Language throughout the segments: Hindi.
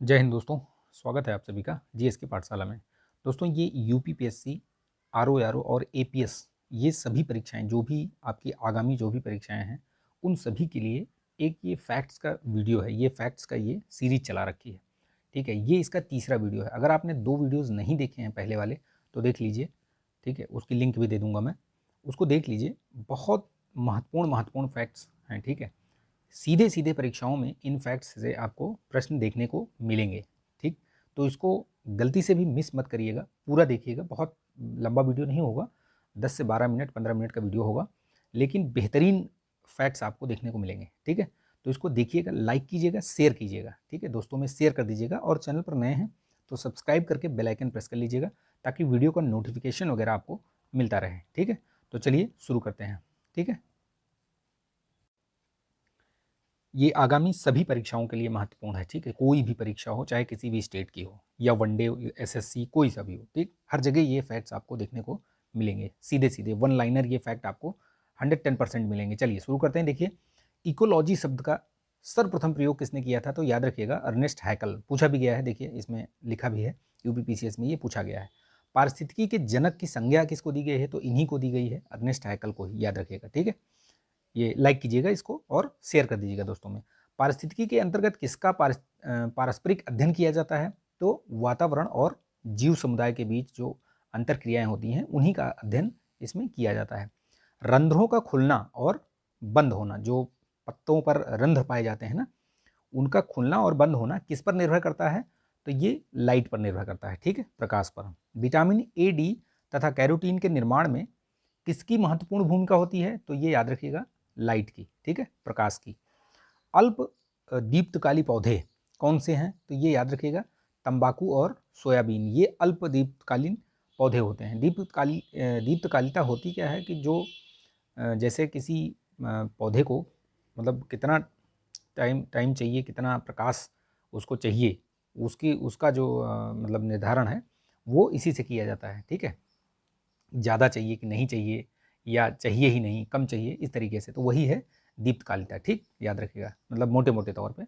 जय हिंद दोस्तों। स्वागत है आप सभी का जीएस की पाठशाला में। दोस्तों ये यूपीपीएससी, आरओ और एपीएस, ये सभी परीक्षाएं जो भी आपकी आगामी जो भी परीक्षाएं हैं उन सभी के लिए एक ये फैक्ट्स का वीडियो है। ये फैक्ट्स का ये सीरीज चला रखी है, ठीक है। ये इसका तीसरा वीडियो है। अगर आपने 2 वीडियोस नहीं देखे हैं पहले वाले तो देख लीजिए, ठीक है। उसकी लिंक भी दे दूंगा मैं, उसको देख लीजिए। बहुत महत्वपूर्ण महत्वपूर्ण फैक्ट्स हैं, ठीक है। सीधे सीधे परीक्षाओं में इन फैक्ट्स से आपको प्रश्न देखने को मिलेंगे, ठीक। तो इसको गलती से भी मिस मत करिएगा, पूरा देखिएगा। बहुत लंबा वीडियो नहीं होगा, 10 से 12 मिनट 15 मिनट का वीडियो होगा, लेकिन बेहतरीन फैक्ट्स आपको देखने को मिलेंगे, ठीक है। तो इसको देखिएगा, लाइक कीजिएगा, शेयर कीजिएगा, ठीक है। दोस्तों में शेयर कर दीजिएगा और चैनल पर नए हैं तो सब्सक्राइब करके बेल आइकन प्रेस कर लीजिएगा ताकि वीडियो का नोटिफिकेशन वगैरह आपको मिलता रहे, ठीक है। तो चलिए शुरू करते हैं, ठीक है। ये आगामी सभी परीक्षाओं के लिए महत्वपूर्ण है, ठीक है। कोई भी परीक्षा हो, चाहे किसी भी स्टेट की हो या वनडे एसएससी कोई सा भी हो, ठीक। हर जगह ये फैक्ट्स आपको देखने को मिलेंगे, सीधे सीधे वन लाइनर ये फैक्ट आपको 110% मिलेंगे। चलिए शुरू करते हैं। देखिए, इकोलॉजी शब्द का सर्वप्रथम प्रयोग किसने किया था? तो याद रखिएगा, अर्नेस्ट हैकल। पूछा भी गया है, देखिए इसमें लिखा भी है, यूपीपीसीएस में ये पूछा गया है। पारिस्थितिकी के जनक की संज्ञा किसको दी गई है? तो इन्हीं को दी गई है, अर्नेस्ट हैकल को ही, याद रखिएगा, ठीक है। ये लाइक कीजिएगा इसको और शेयर कर दीजिएगा दोस्तों में। पारिस्थितिकी के अंतर्गत किसका पारस्परिक अध्ययन किया जाता है? तो वातावरण और जीव समुदाय के बीच जो अंतर क्रियाएं होती हैं उन्हीं का अध्ययन इसमें किया जाता है। रंध्रों का खुलना और बंद होना, जो पत्तों पर रंध्र पाए जाते हैं ना, उनका खुलना और बंद होना किस पर निर्भर करता है? तो ये लाइट पर निर्भर करता है, ठीक है, प्रकाश पर। विटामिन ए डी तथा कैरोटीन के निर्माण में किसकी महत्वपूर्ण भूमिका होती है? तो ये याद रखिएगा, लाइट की, ठीक है, प्रकाश की। अल्प दीप्तकाली पौधे कौन से हैं? तो ये याद रखिएगा, तंबाकू और सोयाबीन, ये अल्प दीप्तकालीन पौधे होते हैं। दीप्तकालिता होती क्या है कि जो जैसे किसी पौधे को मतलब कितना टाइम टाइम चाहिए, कितना प्रकाश उसको चाहिए, उसका जो मतलब निर्धारण है वो इसी से किया जाता है, ठीक है। ज़्यादा चाहिए कि नहीं चाहिए, या चाहिए ही नहीं, कम चाहिए, इस तरीके से, तो वही है दीप्तकालिता, ठीक, याद रखिएगा, मतलब मोटे मोटे तौर पे।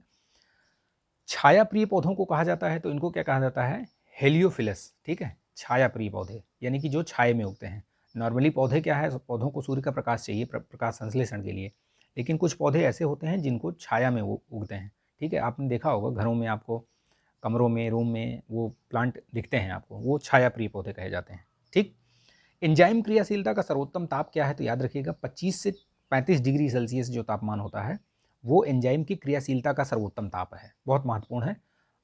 छाया प्रिय पौधों को कहा जाता है, तो इनको क्या कहा जाता है? हेलियोफिलस, ठीक है। छाया प्रिय पौधे यानी कि जो छाए में उगते हैं। नॉर्मली पौधे क्या है, पौधों को सूर्य का प्रकाश चाहिए प्रकाश संश्लेषण के लिए, लेकिन कुछ पौधे ऐसे होते हैं जिनको छाया में वो उगते हैं, ठीक है। आपने देखा होगा घरों में, आपको कमरों में, रूम में वो प्लांट दिखते हैं आपको, वो छाया प्रिय पौधे कहे जाते हैं, ठीक। एंजाइम क्रियाशीलता का सर्वोत्तम ताप क्या है? तो याद रखिएगा, 25 से 35 डिग्री सेल्सियस जो तापमान होता है वो एंजाइम की क्रियाशीलता का सर्वोत्तम ताप है। बहुत महत्वपूर्ण है,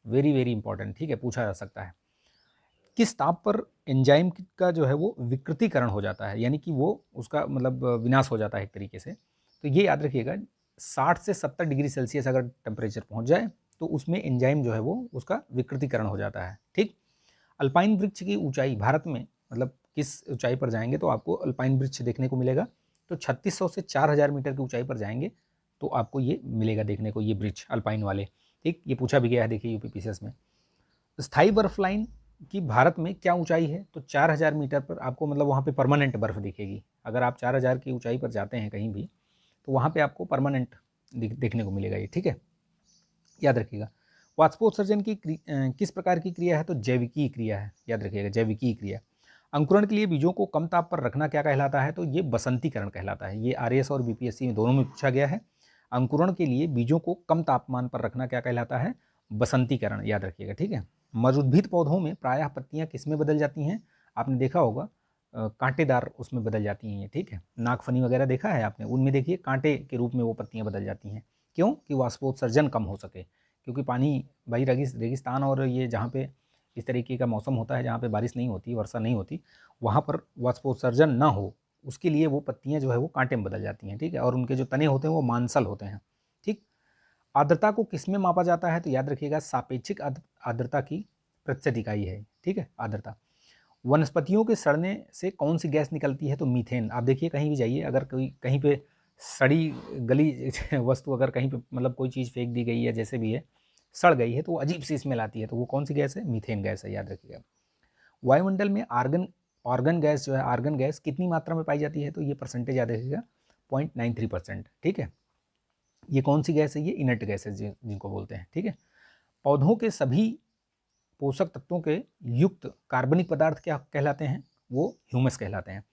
वेरी वेरी इंपॉर्टेंट, ठीक है, पूछा जा सकता है। किस ताप पर एंजाइम का जो है वो विकृतीकरण हो जाता है, यानी कि वो उसका मतलब विनाश हो जाता है एक तरीके से? तो ये याद रखिएगा, 60 से 70 डिग्री सेल्सियस अगर टेम्परेचर पहुंच जाए तो उसमें एंजाइम जो है वो उसका विकृतीकरण हो जाता है, ठीक। अल्पाइन वृक्ष की ऊंचाई भारत में, मतलब किस ऊंचाई पर जाएंगे तो आपको अल्पाइन वृक्ष देखने को मिलेगा? तो 3600 से 4000 मीटर की ऊंचाई पर जाएंगे तो आपको ये मिलेगा देखने को, ये वृक्ष अल्पाइन वाले, ठीक। ये पूछा भी गया है, देखिए यूपीपीसीएस में। स्थायी बर्फ लाइन की भारत में क्या ऊंचाई है? तो 4000 मीटर पर आपको मतलब वहाँ पे परमानेंट बर्फ दिखेगी। अगर आप 4000 की ऊंचाई पर जाते हैं कहीं भी तो वहाँ पे आपको परमानेंट देखने को मिलेगा ये, ठीक है, याद रखिएगा। वाष्पोत्सर्जन की किस प्रकार की क्रिया है? तो जैविकीय क्रिया है, याद रखिएगा, जैविकीय क्रिया। अंकुरण के लिए बीजों को कम ताप पर रखना क्या कहलाता है? तो ये बसंतीकरण कहलाता है। ये आरएएस और बीपीएससी में दोनों में पूछा गया है। अंकुरण के लिए बीजों को कम तापमान पर रखना क्या कहलाता है? बसंतीकरण, याद रखिएगा, ठीक है। मरुद्भिद पौधों में प्रायः पत्तियां किसमें बदल जाती हैं? आपने देखा होगा, कांटेदार उसमें बदल जाती हैं ये, ठीक है। नागफनी वगैरह देखा है आपने, उनमें देखिए कांटे के रूप में वो पत्तियां बदल जाती हैं। क्यों? कि वाष्पोत्सर्जन कम हो सके, क्योंकि पानी भाई रेगिस्तान और ये जहाँ पे इस तरीके का मौसम होता है, जहाँ पे बारिश नहीं होती, वर्षा नहीं होती, वहाँ पर वाष्पोत्सर्जन ना हो, उसके लिए वो पत्तियाँ जो है वो कांटे में बदल जाती हैं, ठीक है। और उनके जो तने होते हैं वो मांसल होते हैं, ठीक। आर्द्रता को किस में मापा जाता है? तो याद रखिएगा, सापेक्षिक आर्द्रता की प्रतिशत इकाई है, ठीक है, आर्द्रता। वनस्पतियों के सड़ने से कौन सी गैस निकलती है? तो मीथेन। आप देखिए कहीं भी जाइए, अगर कोई कहीं पे सड़ी गली वस्तु अगर कहीं पे मतलब कोई चीज़ फेंक दी गई है, जैसे भी है, सड़ गई है, तो वो अजीब सी स्मेल आती है, तो वो कौन सी गैस है? मीथेन गैस है, याद रखिएगा। वायुमंडल में आर्गन गैस जो है, आर्गन गैस कितनी मात्रा में पाई जाती है? तो ये परसेंटेज याद रखिएगा, 0.93%, ठीक है। ये कौन सी गैस है? ये इनर्ट गैस है जिनको बोलते हैं, ठीक है। पौधों के सभी पोषक तत्वों के युक्त कार्बनिक पदार्थ क्या कहलाते हैं? वो ह्यूमस कहलाते हैं।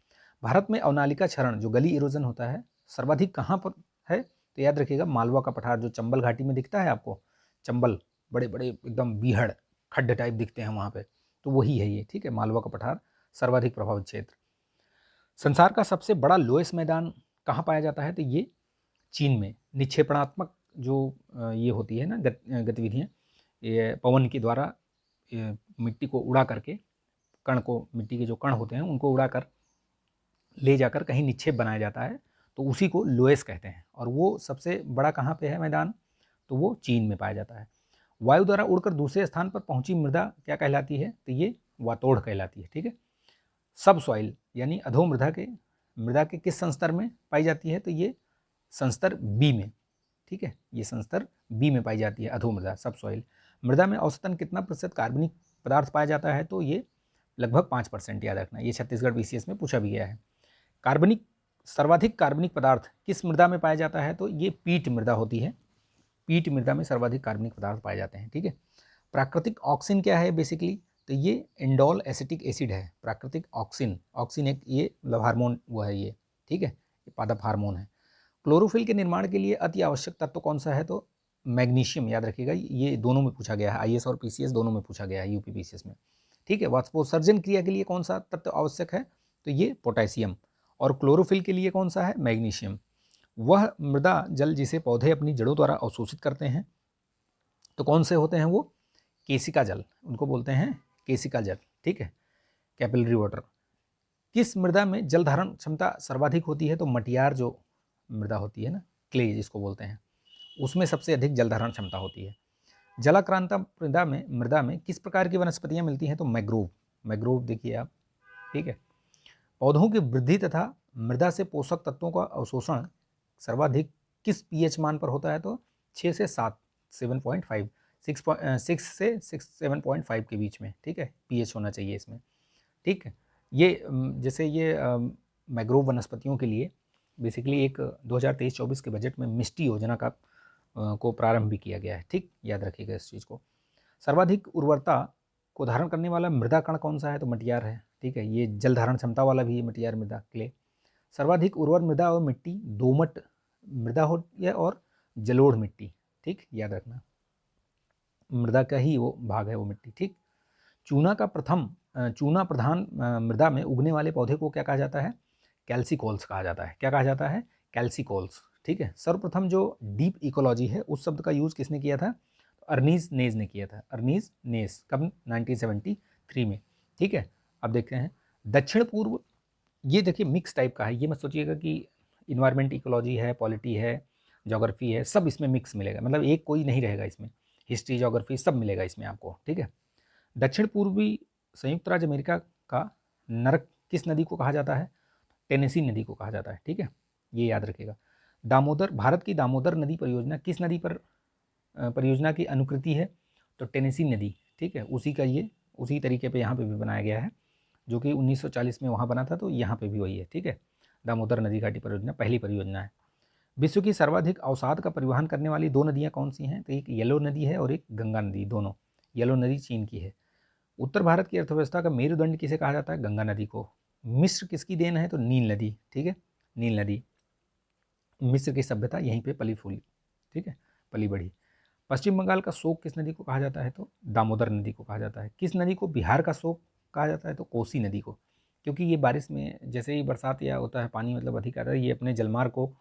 भारत में अवनालिका क्षरण जो गली इरोजन होता है सर्वाधिक कहाँ पर है? तो याद रखिएगा मालवा का पठार जो चंबल घाटी में दिखता है आपको, चंबल बड़े बड़े एकदम बीहड़ खड्ड टाइप दिखते हैं वहाँ पे, तो वही है ये, ठीक है, मालवा का पठार सर्वाधिक प्रभावित क्षेत्र। संसार का सबसे बड़ा लोएस्ट मैदान कहाँ पाया जाता है? तो ये चीन में। निक्षेपणात्मक जो ये होती है ना गतिविधियाँ, ये पवन के द्वारा मिट्टी को उड़ा करके, कण को, मिट्टी के जो कण होते हैं उनको उड़ाकर ले जाकर कहीं निक्षेप बनाया जाता है, तो उसी को लोएस कहते हैं। और वो सबसे बड़ा कहाँ पे है मैदान? तो वो चीन में पाया जाता है। वायु द्वारा उड़कर दूसरे स्थान पर पहुंची मृदा क्या कहलाती है? तो ये वातोड़ कहलाती है, ठीक है। सब सॉइल यानी मृदा के किस संस्तर में पाई जाती है? तो ये संस्तर बी में, ठीक है, ये संस्तर बी में पाई जाती है अधोमृदा, सब सॉइल। मृदा में औसतन कितना प्रतिशत कार्बनिक पदार्थ पाया जाता है? तो ये लगभग 5%, याद रखना, ये छत्तीसगढ़ बीसीएस में पूछा भी गया है। सर्वाधिक कार्बनिक पदार्थ किस मृदा में पाया जाता है? तो ये पीट मृदा होती है, पीट मृदा में सर्वाधिक कार्बनिक पदार्थ पाए जाते हैं, ठीक है। प्राकृतिक ऑक्सीन क्या है बेसिकली? तो ये इंडोल एसिटिक एसिड है, प्राकृतिक ऑक्सीन। ऑक्सीन एक ये मतलब हार्मोन वो है ये, ठीक है, ये पादप हार्मोन है। क्लोरोफिल के निर्माण के लिए अति आवश्यक तत्व कौन सा है? तो मैग्नीशियम, याद रखिएगा, ये दोनों में पूछा गया है, आईएएस और पीसीएस दोनों में पूछा गया है, यूपी पीसीएस में, ठीक है। वाष्पोत्सर्जन क्रिया के लिए कौन सा तत्व आवश्यक है? तो ये पोटेशियम। और क्लोरोफिल के लिए कौन सा है? मैग्नीशियम। वह मृदा जल जिसे पौधे अपनी जड़ों द्वारा अवशोषित करते हैं, तो कौन से होते हैं वो? केसिका जल, उनको बोलते हैं केसिका जल, ठीक है, कैपिलरी वाटर। किस मृदा में जल धारण क्षमता सर्वाधिक होती है? तो मटियार जो मृदा होती है ना, क्ले जिसको बोलते हैं, उसमें सबसे अधिक जल धारण क्षमता होती है। जलाक्रांता मृदा में किस प्रकार की वनस्पतियां मिलती हैं? तो मैग्रोव देखिए आप, ठीक है। पौधों की वृद्धि तथा मृदा से पोषक तत्वों का अवशोषण सर्वाधिक किस पीएच मान पर होता है? तो 6 से 7, 7.5, 6 से 7.5 के बीच में, ठीक है, पीएच होना चाहिए इसमें, ठीक है। ये जैसे ये मैग्रोव वनस्पतियों के लिए बेसिकली एक 2023-24 के बजट में मिष्टी योजना का को प्रारंभ भी किया गया है, ठीक, याद रखिएगा इस चीज़ को। सर्वाधिक उर्वरता को धारण करने वाला मृदा कण कौन सा है? तो मटियार है, ठीक है, ये जल धारण क्षमता वाला भी है मटियार मृदा, क्ले। सर्वाधिक उर्वर मृदा और मिट्टी दोमट मृदा होती है और जलोढ़ मिट्टी, ठीक, याद रखना, मृदा का ही वो भाग है वो मिट्टी, ठीक। चूना प्रधान मृदा में उगने वाले पौधे को क्या कहा जाता है? कैल्सिकोल्स कहा जाता है। क्या कहा जाता है? कैल्सिकोल्स, ठीक है। सर्वप्रथम जो डीप इकोलॉजी है उस शब्द का यूज़ किसने किया था? तो अर्नीज नेज ने किया था, अर्नीज नेज, कब? 1973 में, ठीक है। अब देखते हैं दक्षिण पूर्व, ये देखिए मिक्स टाइप का है, ये मत सोचिएगा कि इन्वायरमेंट इकोलॉजी है, पॉलिटी है, जोग्राफी है, सब इसमें मिक्स मिलेगा, मतलब एक कोई नहीं रहेगा इसमें, हिस्ट्री जोग्राफी सब मिलेगा इसमें आपको, ठीक है। दक्षिण पूर्वी संयुक्त राज्य अमेरिका का नरक किस नदी को कहा जाता है? टेनेसी नदी को कहा जाता है, ठीक है, ये याद रखिएगा। भारत की दामोदर नदी परियोजना किस नदी पर परियोजना की अनुकृति है? तो टेनेसी नदी, ठीक है, उसी तरीके पे यहाँ पे भी बनाया गया है, जो कि 1940 में वहाँ बना था, तो यहाँ पे भी वही है, ठीक है। दामोदर नदी घाटी परियोजना पहली परियोजना है। विश्व की सर्वाधिक अवसाद का परिवहन करने वाली 2 नदियाँ कौन सी हैं? तो एक येलो नदी है और एक गंगा नदी, दोनों। येलो नदी चीन की है। उत्तर भारत की अर्थव्यवस्था का मेरुदंड किसे कहा जाता है? गंगा नदी को। मिस्र किसकी देन है? तो नील नदी, ठीक है, नील नदी। मिस्र की सभ्यता यहीं पे पली फूली, ठीक है, पली बढ़ी। पश्चिम बंगाल का शोक किस नदी को कहा जाता है? तो दामोदर नदी को कहा जाता है। किस नदी को बिहार का शोक कहा जाता है? तो कोसी नदी को, क्योंकि ये बारिश में जैसे ही बरसात या होता है पानी मतलब अधिक आता है, ये अपने जलमार्ग को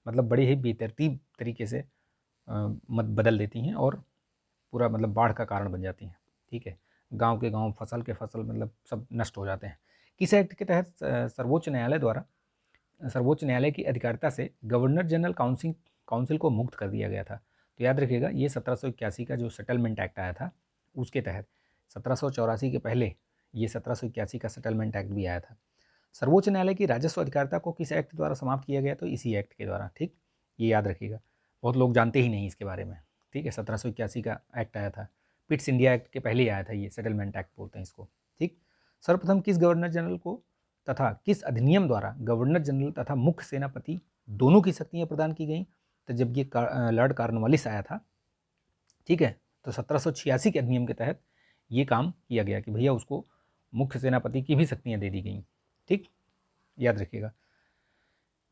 मतलब बड़े ही बेतरतीब तरीके से बदल देती हैं और पूरा मतलब बाढ़ का कारण बन जाती हैं, ठीक है। गांव के गांव, फसल के फसल मतलब सब नष्ट हो जाते हैं। किस एक्ट के तहत सर्वोच्च न्यायालय की अधिकारिता से गवर्नर जनरल काउंसिल को मुक्त कर दिया गया था? तो याद रखिएगा ये 1781 का जो सेटलमेंट एक्ट आया था उसके तहत, 1784 के पहले ये 1781 का सेटलमेंट एक्ट भी आया था। सर्वोच्च न्यायालय की राजस्व अधिकारिता को किस एक्ट द्वारा समाप्त किया गया? तो इसी एक्ट के द्वारा, ठीक, ये याद रखिएगा, बहुत लोग जानते ही नहीं इसके बारे में, ठीक है। 1781 का एक्ट आया था, पिट्स इंडिया एक्ट के पहले ही आया था, ये सेटलमेंट एक्ट बोलते हैं इसको, ठीक। सर्वप्रथम किस गवर्नर जनरल को तथा किस अधिनियम द्वारा गवर्नर जनरल तथा मुख्य सेनापति दोनों की शक्तियां प्रदान की गई? तो जब ये लॉर्ड कॉर्नवालिस आया था, ठीक है, तो 1786 के अधिनियम के तहत ये काम किया गया कि भैया उसको मुख्य सेनापति की भी शक्तियाँ दे दी गई। ठीक, याद रखिएगा।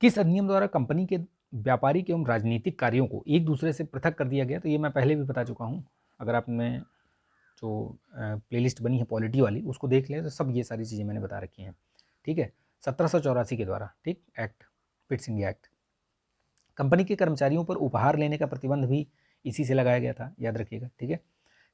किस अधिनियम द्वारा कंपनी के व्यापारिक एवं राजनीतिक कार्यों को एक दूसरे से पृथक कर दिया गया? तो ये मैं पहले भी बता चुका हूँ। अगर आपने जो प्लेलिस्ट बनी है पॉलिटी वाली उसको देख लें तो सब ये सारी चीज़ें मैंने बता रखी हैं। ठीक है, 1784 के द्वारा, ठीक, act, Pitt's India act. Company के कर्मचारियों पर उपहार लेने का प्रतिबंध भी इसी से लगाया गया था, याद रखिएगा। ठीक है,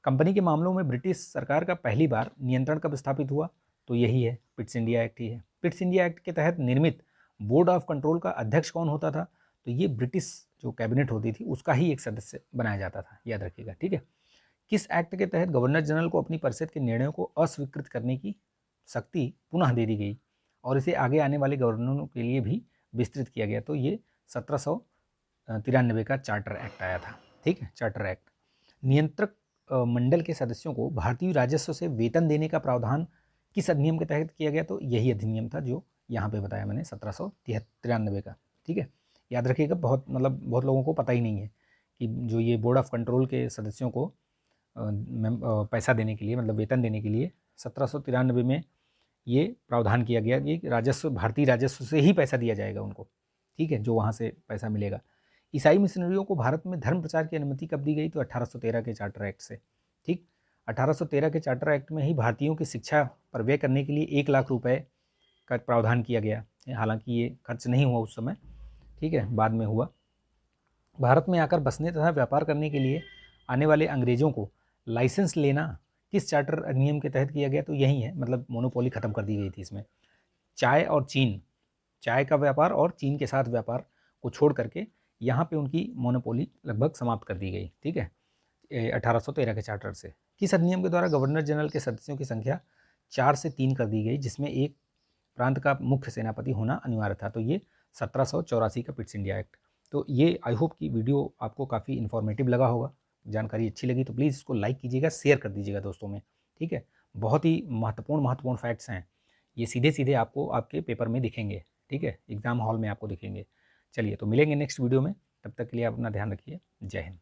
कंपनी के मामलों में ब्रिटिश सरकार का पहली बार नियंत्रण कब स्थापित हुआ? तो यही है, पिट्स इंडिया एक्ट ही है। पिट्स इंडिया एक्ट के तहत निर्मित बोर्ड ऑफ कंट्रोल का अध्यक्ष कौन होता था? तो ये ब्रिटिश जो कैबिनेट होती थी उसका ही एक सदस्य बनाया जाता था, याद रखिएगा। ठीक है, किस एक्ट के तहत गवर्नर जनरल को अपनी परिषद के निर्णयों को अस्वीकृत करने की शक्ति पुनः दे दी गई और इसे आगे आने वाले गवर्नरों के लिए भी विस्तृत किया गया? तो ये 1793 का चार्टर एक्ट आया था। ठीक है, चार्टर एक्ट। नियंत्रक मंडल के सदस्यों को भारतीय राजस्व से वेतन देने का प्रावधान किस अधिनियम के तहत किया गया? तो यही अधिनियम था जो यहाँ पे बताया मैंने, 1793 का। ठीक है, याद रखिएगा। बहुत लोगों को पता ही नहीं है कि जो ये बोर्ड ऑफ कंट्रोल के सदस्यों को पैसा देने के लिए, मतलब वेतन देने के लिए 1793 में ये प्रावधान किया गया कि राजस्व, भारतीय राजस्व से ही पैसा दिया जाएगा उनको। ठीक है, जो वहाँ से पैसा मिलेगा। ईसाई मिशनरियों को भारत में धर्म प्रचार की अनुमति कब दी गई? तो 1813 के चार्टर एक्ट से। ठीक, 1813 के चार्टर एक्ट में ही भारतीयों की शिक्षा पर व्यय करने के लिए 1 लाख रुपए का प्रावधान किया गया। हालांकि ये खर्च नहीं हुआ उस समय, ठीक है, बाद में हुआ। भारत में आकर बसने तथा व्यापार करने के लिए आने वाले अंग्रेजों को लाइसेंस लेना किस चार्टर अधिनियम के तहत किया गया? तो यही है, मतलब मोनोपोली खत्म कर दी गई थी इसमें। चाय और चीन, चाय का व्यापार और चीन के साथ व्यापार को छोड़ करके यहाँ पे उनकी मोनोपोली लगभग समाप्त कर दी गई। ठीक है, 1813 के चार्टर से। किस अधिनियम के द्वारा गवर्नर जनरल के सदस्यों की संख्या 4 से 3 कर दी गई, जिसमें एक प्रांत का मुख्य सेनापति होना अनिवार्य था? तो ये 1784 का पिट्स इंडिया एक्ट। तो ये आई होप कि वीडियो आपको काफ़ी इन्फॉर्मेटिव लगा होगा, जानकारी अच्छी लगी तो प्लीज़ इसको लाइक कीजिएगा, शेयर कर दीजिएगा दोस्तों में। ठीक है, बहुत ही महत्वपूर्ण फैक्ट्स हैं ये, सीधे सीधे आपको आपके पेपर में दिखेंगे। ठीक है, एग्जाम हॉल में आपको दिखेंगे। चलिए, तो मिलेंगे नेक्स्ट वीडियो में, तब तक के लिए आप अपना ध्यान रखिए। जय हिंद।